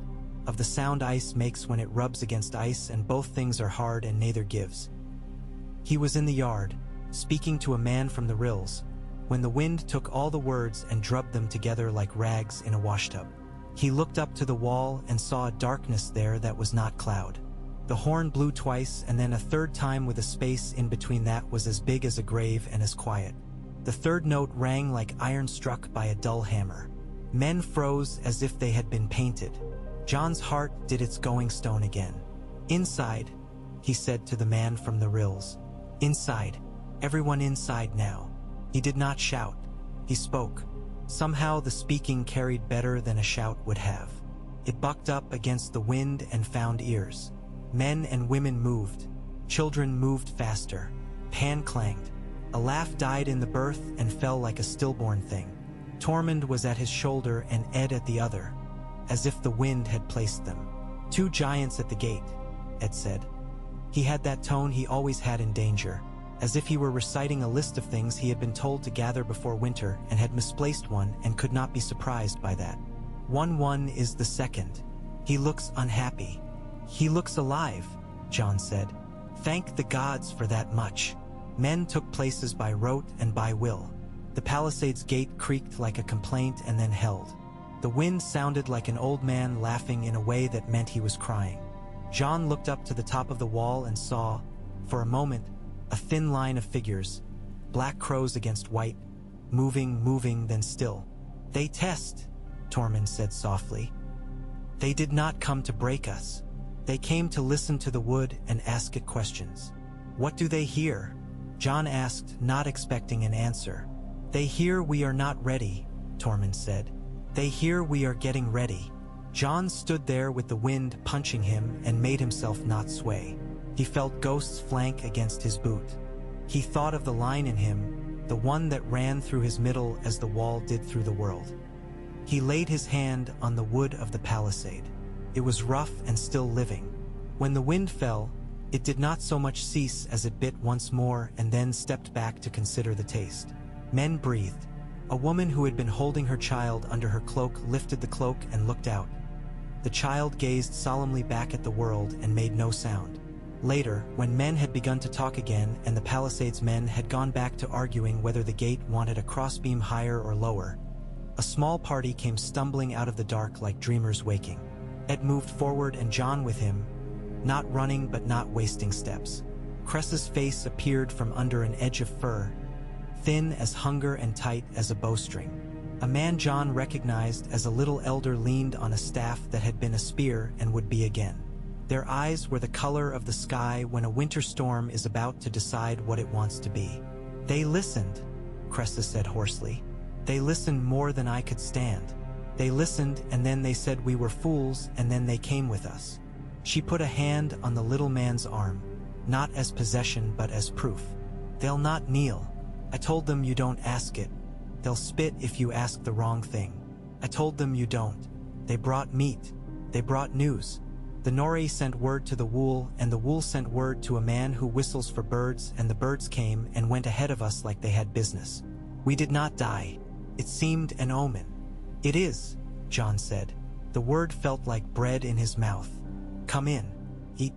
of the sound ice makes when it rubs against ice, and both things are hard and neither gives. He was in the yard, speaking to a man from the rills, when the wind took all the words and drubbed them together like rags in a washtub. He looked up to the wall and saw a darkness there that was not cloud. The horn blew twice, and then a third time with a space in between that was as big as a grave and as quiet. The third note rang like iron struck by a dull hammer. Men froze as if they had been painted. John's heart did its going stone again. "Inside," he said to the man from the rills. "Inside. Everyone inside now." He did not shout. He spoke. Somehow the speaking carried better than a shout would have. It bucked up against the wind and found ears. Men and women moved. Children moved faster. Pan clanged. A laugh died in the birth and fell like a stillborn thing. Tormund was at his shoulder and Ed at the other, as if the wind had placed them. "Two giants at the gate," Ed said. He had that tone he always had in danger, as if he were reciting a list of things he had been told to gather before winter and had misplaced one and could not be surprised by that. One is the second. He looks unhappy." "He looks alive," John said. "Thank the gods for that much." Men took places by rote and by will. The palisade's gate creaked like a complaint and then held. The wind sounded like an old man laughing in a way that meant he was crying. John looked up to the top of the wall and saw, for a moment, a thin line of figures, black crows against white, moving, then still. "They test," Tormund said softly. "They did not come to break us. They came to listen to the wood and ask it questions." "What do they hear?" John asked, not expecting an answer. "They hear we are not ready," Tormund said. "They hear we are getting ready." John stood there with the wind punching him and made himself not sway. He felt ghosts flank against his boot. He thought of the line in him, the one that ran through his middle as the wall did through the world. He laid his hand on the wood of the palisade. It was rough and still living. When the wind fell, it did not so much cease as it bit once more and then stepped back to consider the taste. Men breathed. A woman who had been holding her child under her cloak lifted the cloak and looked out. The child gazed solemnly back at the world and made no sound. Later, when men had begun to talk again and the palisade's men had gone back to arguing whether the gate wanted a crossbeam higher or lower, a small party came stumbling out of the dark like dreamers waking. Ed moved forward and John with him, not running but not wasting steps. Cress's face appeared from under an edge of fur, thin as hunger and tight as a bowstring. A man John recognized as a little elder leaned on a staff that had been a spear and would be again. Their eyes were the color of the sky when a winter storm is about to decide what it wants to be. "They listened," Cressa said hoarsely. "They listened more than I could stand. They listened and then they said we were fools and then they came with us." She put a hand on the little man's arm, not as possession but as proof. "They'll not kneel. I told them you don't ask it. They'll spit if you ask the wrong thing. I told them you don't. They brought meat. They brought news. The Nori sent word to the wool, and the wool sent word to a man who whistles for birds, and the birds came and went ahead of us like they had business. We did not die. It seemed an omen." "It is," John said. The word felt like bread in his mouth. "Come in. Eat.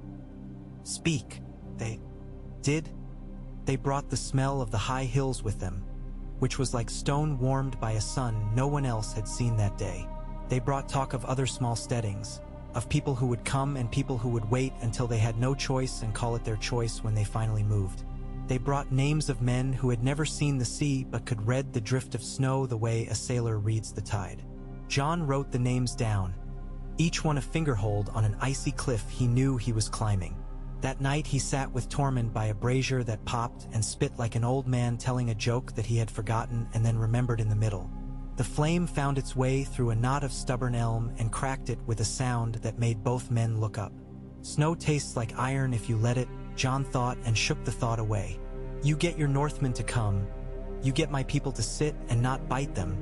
Speak." "They did?" They brought the smell of the high hills with them, which was like stone warmed by a sun no one else had seen that day. They brought talk of other small steadings, of people who would come and people who would wait until they had no choice and call it their choice when they finally moved. They brought names of men who had never seen the sea but could read the drift of snow the way a sailor reads the tide. John wrote the names down, each one a fingerhold on an icy cliff he knew he was climbing. That night he sat with Tormund by a brazier that popped and spit like an old man telling a joke that he had forgotten and then remembered in the middle. The flame found its way through a knot of stubborn elm and cracked it with a sound that made both men look up. Snow tastes like iron if you let it, Jon thought, and shook the thought away. You get your Northmen to come. You get my people to sit and not bite them.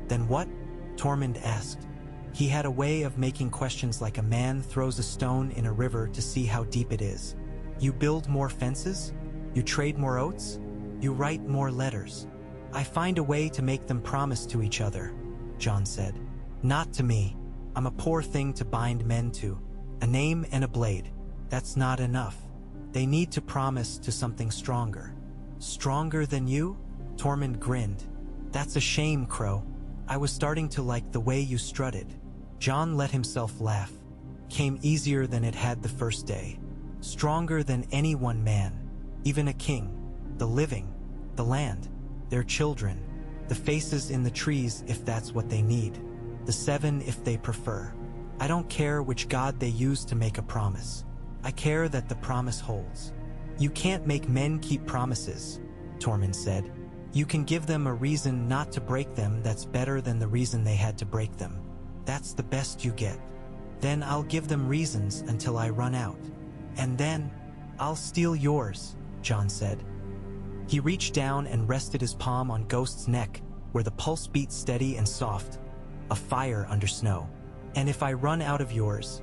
Then what? Tormund asked. He had a way of making questions like a man throws a stone in a river to see how deep it is. You build more fences? You trade more oats? You write more letters? I find a way to make them promise to each other, Jon said. Not to me. I'm a poor thing to bind men to. A name and a blade. That's not enough. They need to promise to something stronger. Stronger than you? Tormund grinned. That's a shame, Crow. I was starting to like the way you strutted. Jon let himself laugh. Came easier than it had the first day. Stronger than any one man. Even a king. The living. The land. Their children. The faces in the trees if that's what they need. The seven if they prefer. I don't care which god they use to make a promise. I care that the promise holds. You can't make men keep promises, Tormund said. You can give them a reason not to break them that's better than the reason they had to break them. That's the best you get. Then I'll give them reasons until I run out. And then, I'll steal yours, Jon said. He reached down and rested his palm on Ghost's neck, where the pulse beat steady and soft, a fire under snow. And if I run out of yours,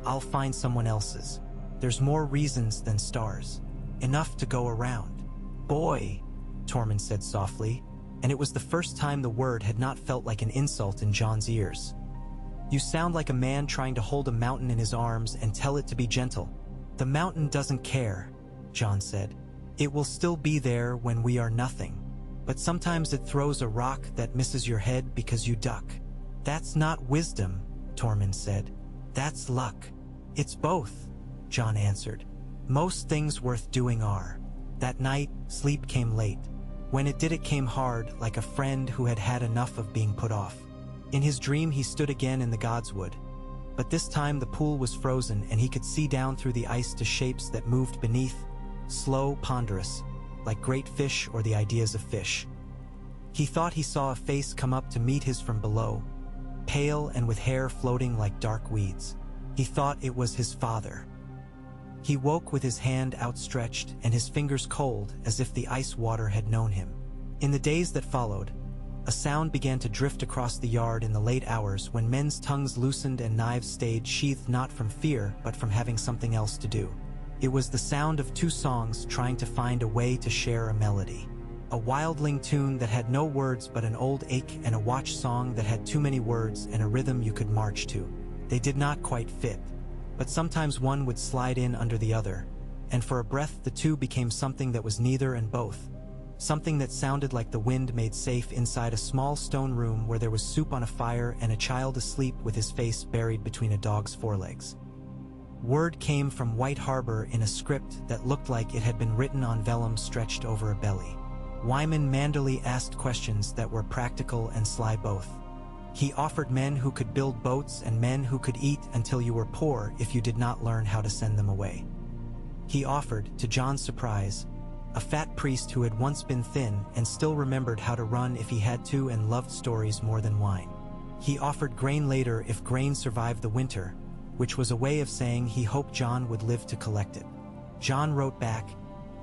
I'll find someone else's. There's more reasons than stars. Enough to go around. Boy, Tormund said softly, and it was the first time the word had not felt like an insult in Jon's ears. You sound like a man trying to hold a mountain in his arms and tell it to be gentle. The mountain doesn't care, Jon said. It will still be there when we are nothing. But sometimes it throws a rock that misses your head because you duck. That's not wisdom, Tormund said. That's luck. It's both, Jon answered. Most things worth doing are. That night, sleep came late. When it did, it came hard, like a friend who had had enough of being put off. In his dream, he stood again in the godswood. But this time the pool was frozen and he could see down through the ice to shapes that moved beneath, slow, ponderous, like great fish or the ideas of fish. He thought he saw a face come up to meet his from below, pale and with hair floating like dark weeds. He thought it was his father. He woke with his hand outstretched and his fingers cold as if the ice water had known him. In the days that followed, a sound began to drift across the yard in the late hours when men's tongues loosened and knives stayed sheathed not from fear but from having something else to do. It was the sound of two songs trying to find a way to share a melody. A wildling tune that had no words but an old ache and a watch song that had too many words and a rhythm you could march to. They did not quite fit, but sometimes one would slide in under the other, and for a breath the two became something that was neither and both. Something that sounded like the wind made safe inside a small stone room where there was soup on a fire and a child asleep with his face buried between a dog's forelegs. Word came from White Harbor in a script that looked like it had been written on vellum stretched over a belly. Wyman Manderley asked questions that were practical and sly both. He offered men who could build boats and men who could eat until you were poor if you did not learn how to send them away. He offered, to Jon's surprise, a fat priest who had once been thin and still remembered how to run if he had to and loved stories more than wine. He offered grain later if grain survived the winter, which was a way of saying he hoped Jon would live to collect it. Jon wrote back,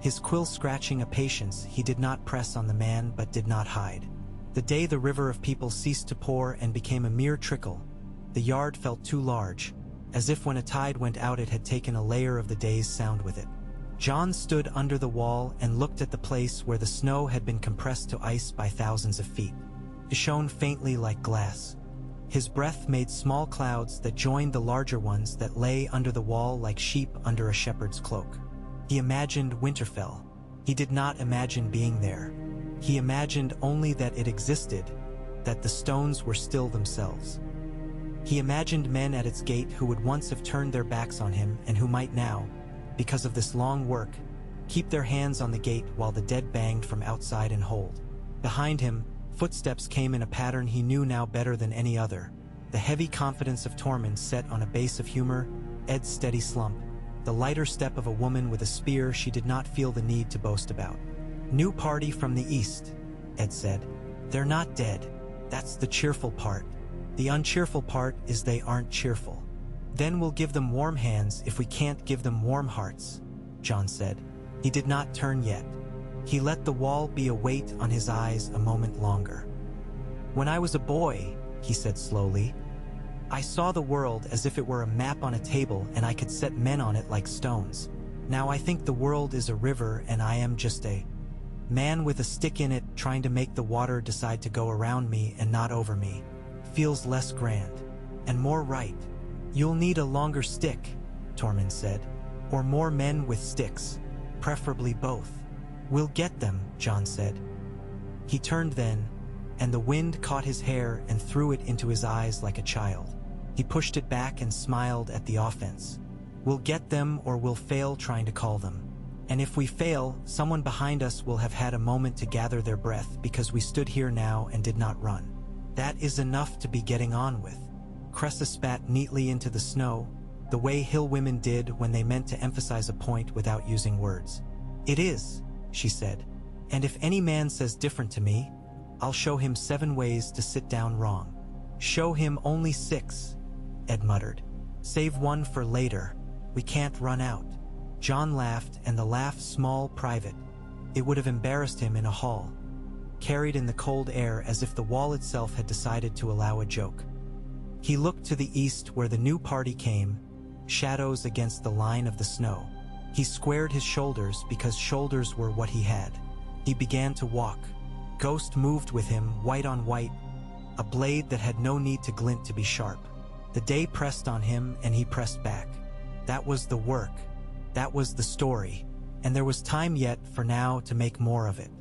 his quill scratching a patience he did not press on the man but did not hide. The day the river of people ceased to pour and became a mere trickle, the yard felt too large, as if when a tide went out it had taken a layer of the day's sound with it. Jon stood under the wall and looked at the place where the snow had been compressed to ice by thousands of feet. It shone faintly like glass. His breath made small clouds that joined the larger ones that lay under the wall like sheep under a shepherd's cloak. He imagined Winterfell. He did not imagine being there. He imagined only that it existed, that the stones were still themselves. He imagined men at its gate who would once have turned their backs on him and who might now, because of this long work, keep their hands on the gate while the dead banged from outside and hold. Behind him, footsteps came in a pattern he knew now better than any other, The heavy confidence of Tormund set on a base of humor, Ed's steady slump, the lighter step of a woman with a spear she did not feel the need to boast about. "New party from the east," Ed said. "They're not dead. That's the cheerful part. The uncheerful part is they aren't cheerful. Then we'll give them warm hands if we can't give them warm hearts," Jon said. He did not turn yet. He let the wall be a weight on his eyes a moment longer. "When I was a boy," he said slowly, "I saw the world as if it were a map on a table and I could set men on it like stones. Now I think the world is a river and I am just a man with a stick in it trying to make the water decide to go around me and not over me. Feels less grand. And more right." "You'll need a longer stick," Tormund said. "Or more men with sticks. Preferably both." "We'll get them," Jon said. He turned then, and the wind caught his hair and threw it into his eyes like a child. He pushed it back and smiled at the offense. "We'll get them or we'll fail trying to call them. And if we fail, someone behind us will have had a moment to gather their breath because we stood here now and did not run. That is enough to be getting on with." Cressa spat neatly into the snow, the way hill women did when they meant to emphasize a point without using words. "It is," she said. "And if any man says different to me, I'll show him 7 ways to sit down wrong." "Show him only 6, Ed muttered. "Save 1 for later. We can't run out." Jon laughed, and the laugh small, private. It would have embarrassed him in a hall, carried in the cold air as if the wall itself had decided to allow a joke. He looked to the east where the new party came, shadows against the line of the snow. He squared his shoulders because shoulders were what he had. He began to walk. Ghost moved with him, white on white, a blade that had no need to glint to be sharp. The day pressed on him and he pressed back. That was the work. That was the story. And there was time yet for now to make more of it.